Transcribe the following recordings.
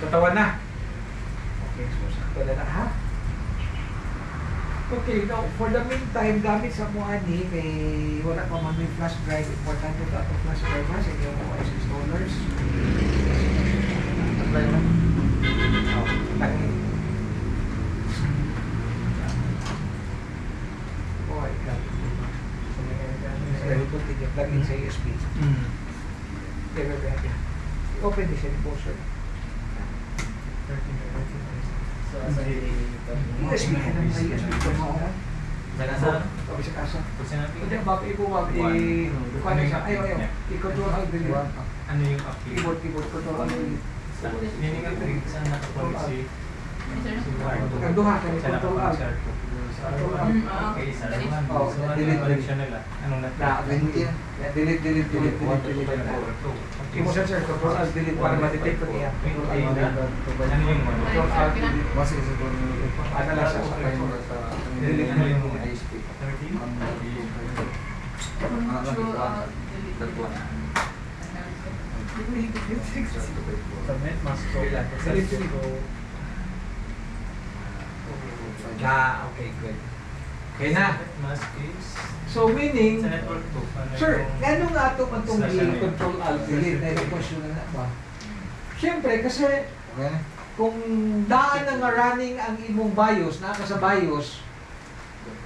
Katawan na. Okay, so sakto na ha. Okay, now for the meantime, gamit sa mga ni kay wala pa man may flash drive. Importante ito ang flash drive ha sa inyong OS installers. Apply na. Oh, tangin. Oh, ay God. Sa likod din plug-in sa USB. Open din siya ni Bossor. So, asa USB ka na may USB ko mo. Nasa? Sabi sa kasa. Sinabi Hindi, bapi po, bapi. Kuha siya. Ayaw. I-control out din yun. Ano yung Keyboard, control out din. Meaning ang rig sa nakakulit si Ang duha ka ni control out. Okay, isa naman. So, ano yung connection nila? Anong Delete. Imo sir, control alt delete para ma-detect ko niya. Ano yung Control alt delete. Mas isa ko Ano lang sa delete ano yung ISP. 13? Submit, mas go. Okay, good. Okay na. Mask is So meaning, sa network 2. sir, gano'n nga ito itong i-control alt delete na yung question na ba? Siyempre, kasi Okay na? kung daan na nga running ang imong BIOS, naka sa BIOS,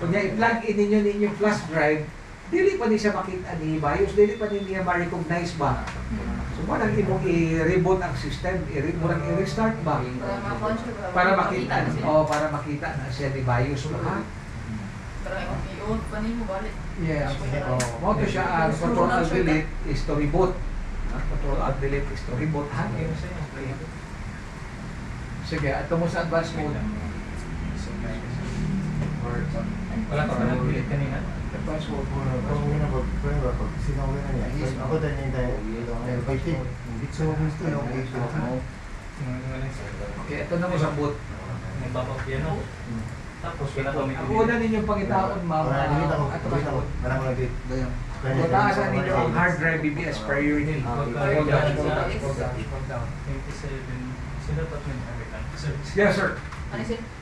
kung i-plug in ninyo ninyong flash drive, dili pa niya makita ni BIOS, dili pa niya ma-recognize ba? So, parang imong i-reboot ang system, i-restart ba? Para makita, para makita na siya ni BIOS ba, ha? Yes. Mo to siya ang control alt delete is to reboot. Control alt delete is to reboot, ha? Sige, ato mo sa advanced mode. Wala ka ba nag-delete kanina? Advanced mode. Ako din yung tayo. So, gusto yung Okay, ito na mo sa boot. Nagbabak yan o. Tapos wala kami Ang una ninyong pangitaon, ma'am, ato ka sa boot. Kung taasan ninyo ang hard drive BBS priority. Scroll down. 27. Sila pa rin American. Sir, Yes, sir.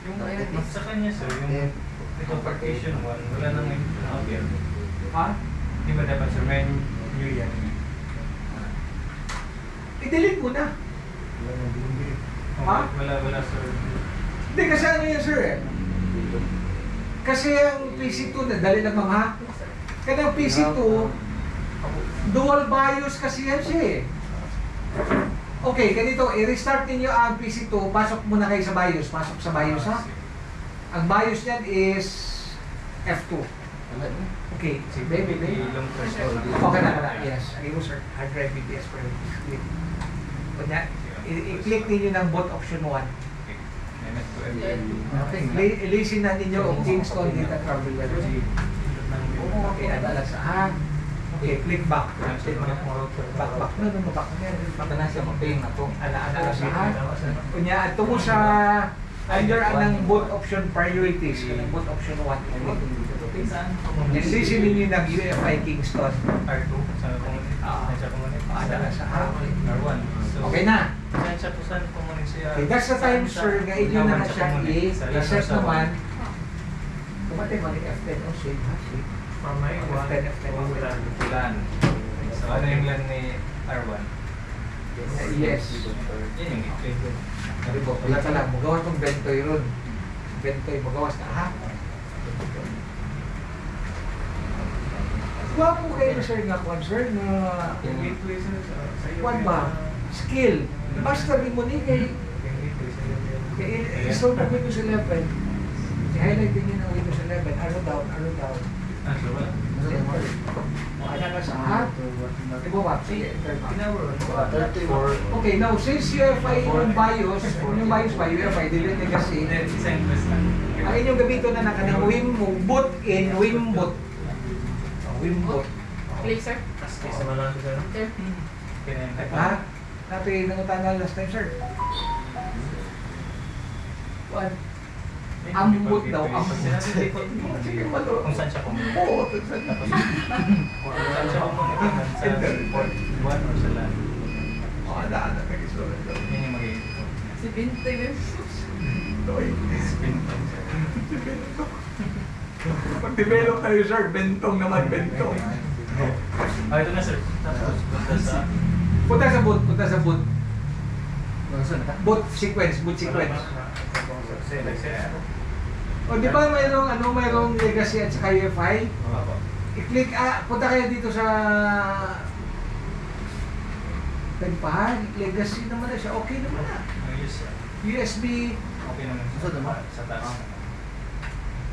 yung sa kanya sir, yung ito partition 1, wala nang appear. Ha? Di ba dapat sir, may new yan? I-delete mo na. Ha? Wala sir. Hindi, kasi ano yan, sir eh. Kasi ang PC2, dali lang ma'am ha? Kasi ang PC2, dual BIOS kasi yan siya eh. Okay, ganito, i-restart ninyo ang PC2, pasok muna kayo sa BIOS, pasok sa BIOS ha? Ang BIOS niyan is F2. Okay, si baby. Okay na, yes. Ayun sir, hard drive BBS priority. Kanya, i-click ninyo ng boot option 1. Okay, ilisin na ninyo ang install data traveler. Okay, adala sa ha. Okay, click back. Back. No, back. Back na siya, mag-ping na to. Ala sa ha. Kunya, ito mo sa under anang boot option priorities. Boot option 1. Ilisin ninyo ng UEFI Kingston. R2 sa community. Adala sa ha. R1. Okay na. Siya po saan community siya? Okay, that's the time, sir, nga inyo na siya i-set naman. Kumatay mo ni F10 o save ha, save. From my F10. LAN. So ano yung LAN ni R1? Yes. Yan yung i-click. Wala ka lang, magawa itong bentoy ron. Bentoy, magawas na ha. Gwapo kayo, sir, nga kwan, sir, na Yung gateway sa kwan ba? Skill. Mastery mo ni kay install mo Windows 11. I-highlight din yun ang Windows 11. Arrow down. Ah, so wala. Ano na sa ha? Di ba ba? Sige, okay, now since UEFI yung BIOS, yung BIOS ba, UEFI, delete kasi, ang inyong gamiton na nakanang Wimbot in Wimbot. Wimbot. Click, sir. Sa malang sir. Ha? Napi nangutangan last time, sir. What? Ambot daw, ambot. Sige, malo. Kung saan siya pumunta. Oo, kung saan Tapos, kung saan siya pumunta sa port 1 or sa LAN. na nag-isolate daw. Yan yung magiging. Si Binte, Toy. Bentong, sir. Pag-develop tayo, sir. Bentong naman, bentong. Ito na, sir. Tapos, punta sa... Punta sa boot, punta sa boot. Nasaan ka? Boot sequence, boot sequence. Sir. O di ba mayroong legacy at saka UFI? Opo. I-click, punta kayo dito sa penpahan, legacy naman na siya, okay naman na. Yes, sir. USB, Okay naman. Saan naman? Sa taas naman.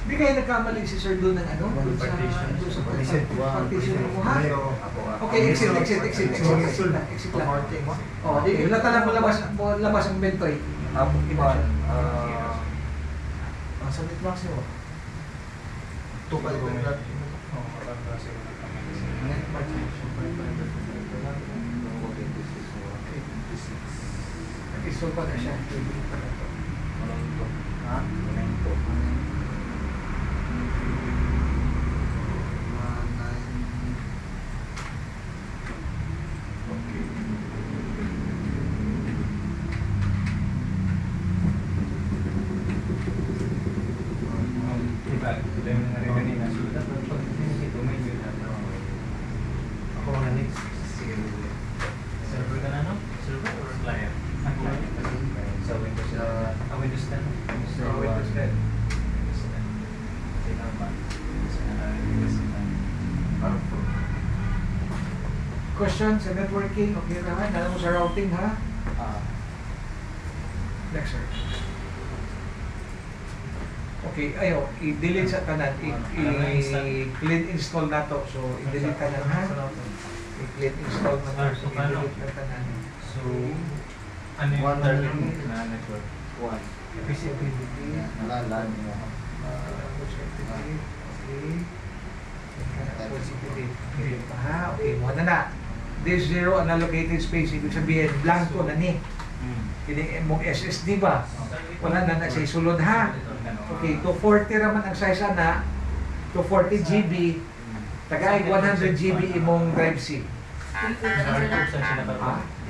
di kayo nagkamali si sir doon ng doon sa Partition. doon sa Partition. partition mo ha? Okay, exit lang. Parking mo? Oh, wala talagang labas ang bentoy. Iba. Ang sanit maximo. Tukal ko yung lahat. Oo, parang kasi wala kami. Nag-install pa na siya. Ha? Diba? Ito yung narinig na sulat. Pag ito may yun. Ako mga next. Server ka na, no? Server or client? Client. Sa Windows. Windows 10. Windows 10. Windows 10. Okay naman. Windows 10. Question sa networking, okay na. Alam mo sa routing ha? Next sir. Okay, ayo, i-delete sa tanan. I-clean install na to. So, i-delete tanan ha? I-clean install na to. So, i-delete na tanan. So, ano yung target mo na network? PCPDD. Nalalaan mo. Okay pa ha? Okay, mo na. This zero unallocated space, ibig sabihin, blanco na ni. Kini mong SSD ba? Wala na na sa isulod ha? Okay, 240 raman ang size ana. 240 GB. Tagay 100 GB imong drive C.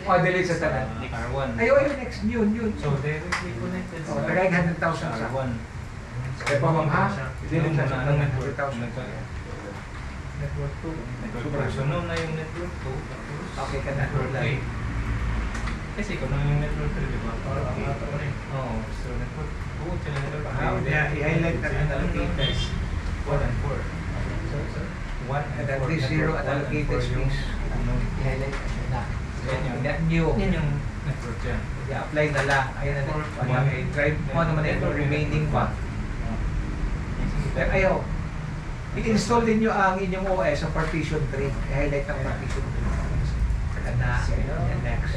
Delete sa tanan. R1. Ayo, next, yun. So, directly connected sa Tagay 100,000 sa. R1. Kaya pa ma'am ha? Delete sa Nung tanan, network 100,000. Network 2. Network 2. So, nung na yung network 2, tapos Okay ka na. network 3. Kasi kung nung yung network 3, di ba? Okay. Oo. So, network 2, sila network 3. I-highlight natin ang allocated. 4 and 4. So, 1 And then this zero unallocated space. I-highlight natin na. Yan new. Yan yung network yan. I-apply na lang. Ayan na din. Wala may drive mo naman na yung remaining pa. Pero ayaw. I-install din nyo ang inyong OS sa partition 3. I-highlight ang partition 3. Saka na. And next.